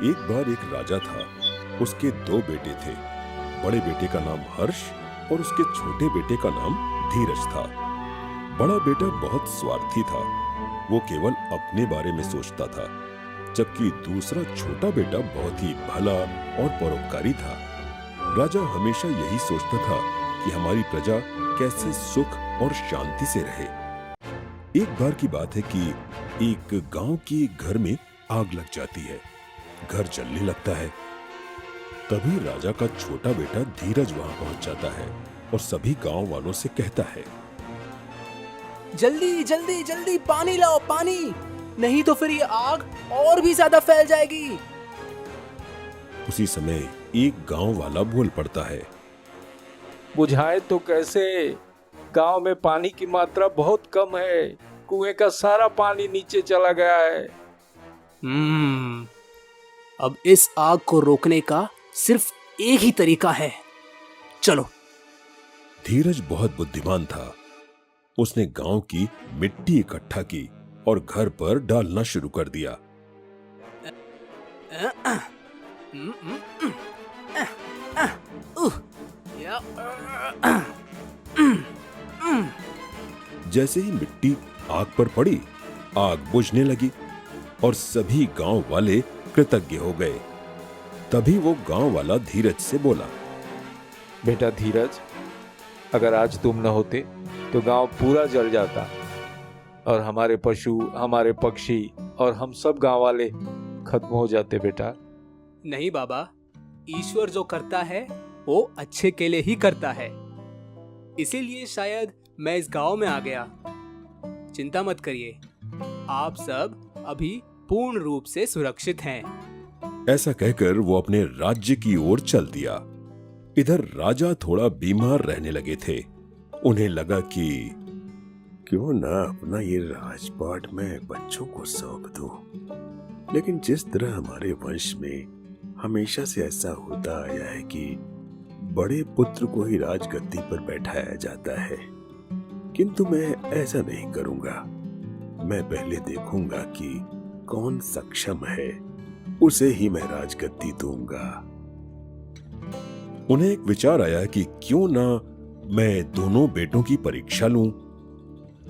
एक बार एक राजा था। उसके दो बेटे थे। बड़े बेटे का नाम हर्ष और उसके छोटे बेटे का नाम धीरज था। बड़ा बेटा बहुत स्वार्थी था। वो केवल अपने बारे में सोचता था, जबकि दूसरा छोटा बेटा बहुत ही भला और परोपकारी था। राजा हमेशा यही सोचता था कि हमारी प्रजा कैसे सुख और शांति से रहे। एक बार की बात है कि एक गांव के घर में आग लग जाती है। घर जलने लगता है। तभी राजा का छोटा बेटा धीरज वहां पहुंच जाता है और सभी गांव वालों से कहता है, जल्दी जल्दी जल्दी पानी लाओ, पानी, नहीं तो फिर ये आग और भी ज्यादा फैल जाएगी। उसी समय एक गांव वाला बोल पड़ता है, बुझाए तो कैसे? गांव में पानी की मात्रा बहुत कम है। कुएं का सारा पानी नीचे चला गया है। अब इस आग को रोकने का सिर्फ एक ही तरीका है। चलो। धीरज बहुत बुद्धिमान था। उसने गांव की मिट्टी इकट्ठा की और घर पर डालना शुरू कर दिया। जैसे ही मिट्टी आग पर पड़ी, आग बुझने लगी और सभी गांव वाले कृतज्ञ हो गए। तभी वो गांव वाला धीरज से बोला, बेटा धीरज, अगर आज तुम न होते तो गांव पूरा जल जाता और हमारे पशु, हमारे पक्षी और हम सब गांव वाले खत्म हो जाते। बेटा नहीं बाबा, ईश्वर जो करता है वो अच्छे के लिए ही करता है। इसीलिए शायद मैं इस गांव में आ गया। चिंता मत करिए, आप सब अभी पूर्ण रूप से सुरक्षित हैं। ऐसा कहकर वो अपने राज्य की ओर चल दिया। इधर राजा थोड़ा बीमार रहने लगे थे। उन्हें लगा कि क्यों ना अपना ये राजपाट मैं बच्चों को सौंप दूं। लेकिन जिस तरह हमारे वंश में हमेशा से ऐसा होता आया है कि बड़े पुत्र को ही राजगद्दी पर बैठाया जाता है, किंतु मैं ऐसा नहीं करूंगा। मैं पहले देखूंगा कि कौन सक्षम है, उसे ही मैं राजगद्दी दूंगा। उन्हें एक विचार आया कि क्यों ना मैं दोनों बेटों की परीक्षा लूं।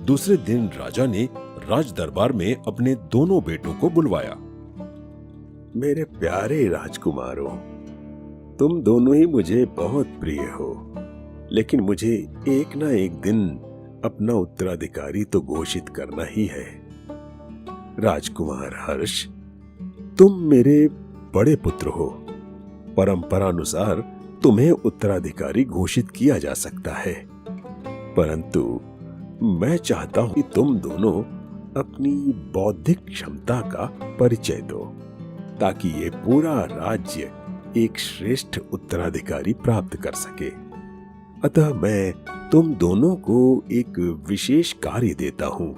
दूसरे दिन राजा ने राज दरबार में अपने दोनों बेटों को बुलवाया। मेरे प्यारे राजकुमारों, तुम दोनों ही मुझे बहुत प्रिय हो, लेकिन मुझे एक ना एक दिन अपना उत्तराधिकारी तो घोषित करना ही है। राजकुमार हर्ष, तुम मेरे बड़े पुत्र हो। परंपरा अनुसार तुम्हें उत्तराधिकारी घोषित किया जा सकता है, परंतु मैं चाहता हूं कि तुम दोनों अपनी बौद्धिक क्षमता का परिचय दो, ताकि ये पूरा राज्य एक श्रेष्ठ उत्तराधिकारी प्राप्त कर सके। अतः मैं तुम दोनों को एक विशेष कार्य देता हूं।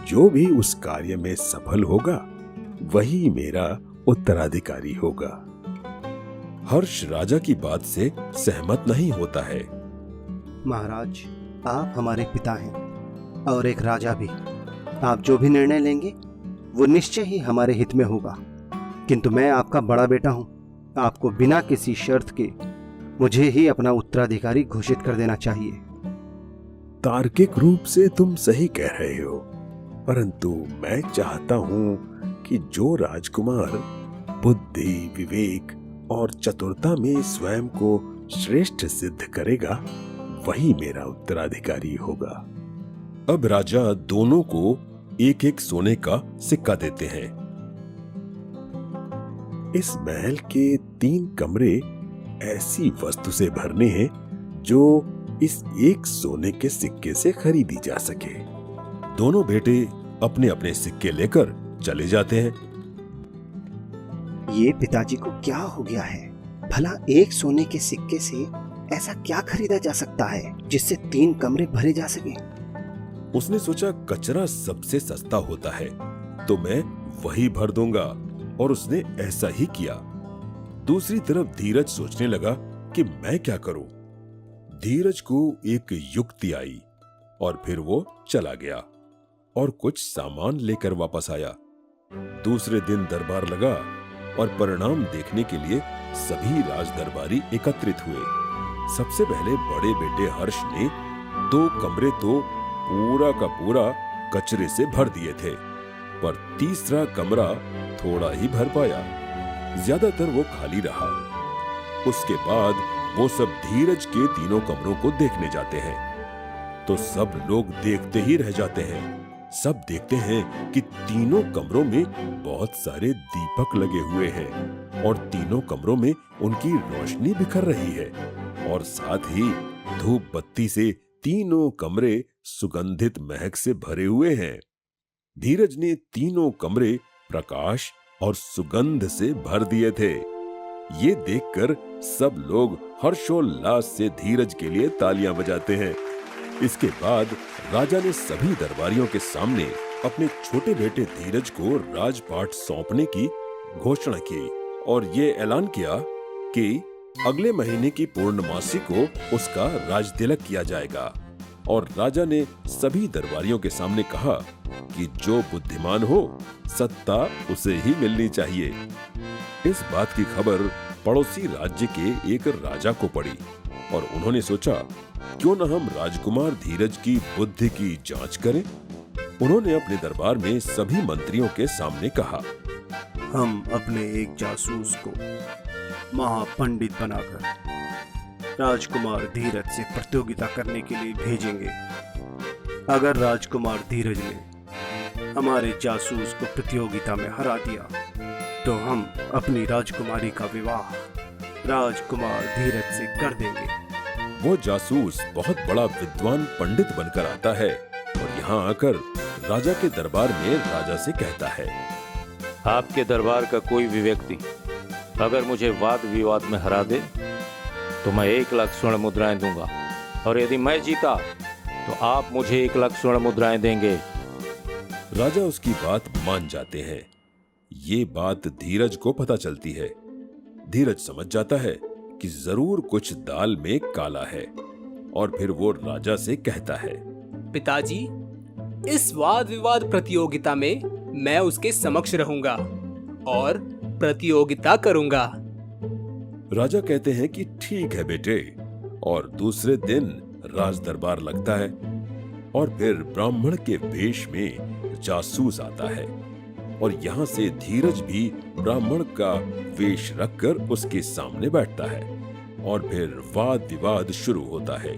जो भी उस कार्य में सफल होगा वही मेरा उत्तराधिकारी होगा। हर्ष राजा की बात से सहमत नहीं होता है। महाराज, आप हमारे पिता हैं और एक राजा भी। आप जो भी निर्णय लेंगे वो निश्चय ही हमारे हित में होगा। किंतु मैं आपका बड़ा बेटा हूं। आपको बिना किसी शर्त के मुझे ही अपना उत्तराधिकारी घोषित कर देना चाहिए। तार्किक रूप से तुम सही कह रहे हो, परंतु मैं चाहता हूं कि जो राजकुमार बुद्धि, विवेक और चतुरता में स्वयं को श्रेष्ठ सिद्ध करेगा वही मेरा उत्तराधिकारी होगा। अब राजा दोनों को एक एक सोने का सिक्का देते हैं। इस महल के 3 कमरे ऐसी वस्तु से भरने हैं जो इस एक सोने के सिक्के से खरीदी जा सके। दोनों बेटे अपने अपने सिक्के लेकर चले जाते हैं। ये पिताजी को क्या हो गया है? भला एक सोने के सिक्के से ऐसा क्या खरीदा जा सकता है जिससे 3 कमरे भरे जा सके? उसने सोचा कचरा सबसे सस्ता होता है तो मैं वही भर दूंगा, और उसने ऐसा ही किया। दूसरी तरफ धीरज सोचने लगा कि मैं क्या करूं। धीरज को एक युक्ति आई और फिर वो चला गया और कुछ सामान लेकर वापस आया। दूसरे दिन दरबार लगा और परिणाम देखने के लिए सभी राजदरबारी एकत्रित हुए। सबसे पहले बड़े बेटे हर्ष ने 2 कमरे तो पूरा का पूरा कचरे से भर दिए थे, पर तीसरा कमरा थोड़ा ही भर पाया, ज्यादातर वो खाली रहा। उसके बाद वो सब धीरज के तीनों कमरों को देखने जाते हैं, तो सब लोग देखते ही रह जाते हैं। सब देखते हैं कि तीनों कमरों में बहुत सारे दीपक लगे हुए हैं और तीनों कमरों में उनकी रोशनी बिखर रही है, और साथ ही धूप बत्ती से तीनों कमरे सुगंधित महक से भरे हुए हैं। धीरज ने तीनों कमरे प्रकाश और सुगंध से भर दिए थे। ये देखकर सब लोग हर्षोल्लास से धीरज के लिए तालियां बजाते हैं। इसके बाद राजा ने सभी दरबारियों के सामने अपने छोटे बेटे धीरज को राजपाट सौंपने की घोषणा की और ये ऐलान किया कि अगले महीने की पूर्णमासी को उसका राजतिलक किया जाएगा। और राजा ने सभी दरबारियों के सामने कहा कि जो बुद्धिमान हो सत्ता उसे ही मिलनी चाहिए। इस बात की खबर पड़ोसी राज्य के एक राजा को पड़ी और उन्होंने सोचा, क्यों न हम राजकुमार धीरज की बुद्धि की जांच करें। उन्होंने अपने दरबार में सभी मंत्रियों के सामने कहा, हम अपने एक जासूस को महापंडित बनाकर राजकुमार धीरज से प्रतियोगिता करने के लिए भेजेंगे। अगर राजकुमार धीरज ने हमारे जासूस को प्रतियोगिता में हरा दिया तो हम अपनी राजकुमारी का विवाह राजकुमार धीरज से कर देंगे। वो जासूस बहुत बड़ा विद्वान पंडित बनकर आता है और यहाँ आकर राजा के दरबार में राजा से कहता है, आपके दरबार का कोई भी व्यक्ति अगर मुझे वाद विवाद में हरा दे तो मैं 1 लाख स्वर्ण मुद्राएं दूंगा, और यदि मैं जीता तो आप मुझे 1 लाख स्वर्ण मुद्राएं देंगे। राजा उसकी बात मान जाते हैं। ये बात धीरज को पता चलती है। धीरज समझ जाता है कि जरूर कुछ दाल में काला है, और फिर वो राजा से कहता है, पिताजी, इस वाद विवाद प्रतियोगिता में मैं उसके समक्ष रहूंगा और प्रतियोगिता करूंगा। राजा कहते हैं कि ठीक है बेटे, और दूसरे दिन राज दरबार लगता है और फिर ब्राह्मण के वेश में जासूस आता है और यहाँ से धीरज भी ब्राह्मण का वेश रखकर उसके सामने बैठता है और फिर वाद विवाद शुरू होता है।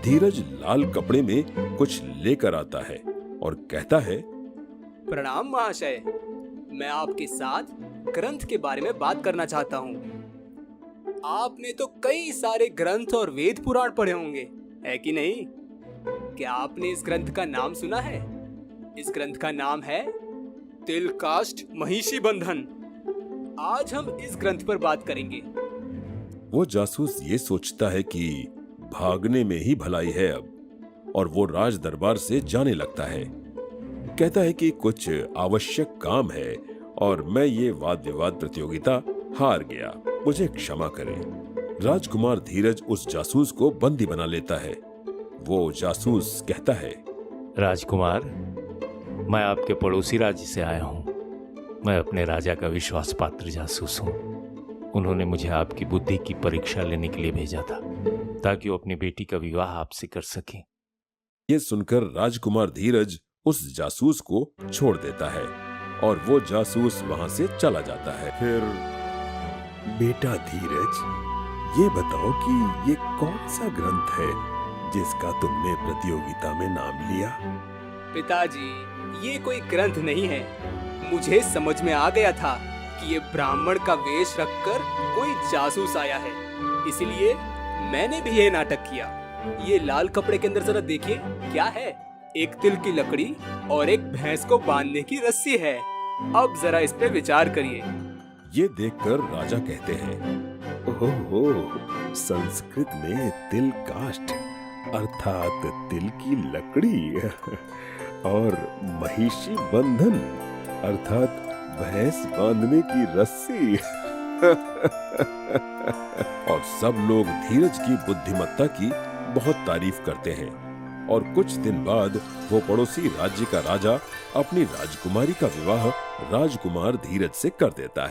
धीरज लाल कपड़े में कुछ लेकर आता है और कहता है, प्रणाम महाशय, मैं आपके साथ ग्रंथ के बारे में बात करना चाहता हूँ। आपने तो कई सारे ग्रंथ और वेद पुराण पढ़े होंगे, है कि नहीं? क्या आपने इस ग्रंथ का नाम सुना है? इस ग्रंथ का नाम है तिलकाष्ठ महिषी बंधन। आज हम इस ग्रंथ पर बात करेंगे। वो जासूस ये सोचता है कि भागने में ही भलाई है अब, और वो राज दरबार से जाने लगता है। कहता है कि कुछ आवश्यक काम है और मैं ये वाद विवाद प्रतियोगिता हार गया, मुझे क्षमा करें। राजकुमार धीरज उस जासूस को बंदी बना लेता है। वो जासूस कहता है, राजकुमार, मैं आपके पड़ोसी राज्य से आया हूँ। मैं अपने राजा का विश्वास पात्र जासूस हूँ। उन्होंने मुझे आपकी बुद्धि की परीक्षा लेने के लिए भेजा था ताकि वो अपनी बेटी का विवाह आपसे कर सकें। ये सुनकर राजकुमार धीरज उस जासूस को छोड़ देता है और वो जासूस वहां से चला जाता है। फिर बेटा धीरज, ये बताओ कि ये कौन सा ग्रंथ है जिसका तुमने प्रतियोगिता में नाम लिया? पिताजी, ये कोई ग्रंथ नहीं है। मुझे समझ में आ गया था कि ये ब्राह्मण का वेश रखकर कोई जासूस आया है, इसलिए मैंने भी ये नाटक किया। ये लाल कपड़े के अंदर जरा देखिए, क्या है? एक तिल की लकड़ी और एक भैंस को बांधने की रस्सी है। अब जरा इस पे विचार करिए। ये देखकर राजा कहते हैं, ओहो, संस्कृत में तिल काष्ठ अर्थात तिल की लकड़ी और महिषी बंधन अर्थात भैंस बांधने की रस्सी। और सब लोग धीरज की बुद्धिमत्ता की बहुत तारीफ करते हैं और कुछ दिन बाद वो पड़ोसी राज्य का राजा अपनी राजकुमारी का विवाह राजकुमार धीरज से कर देता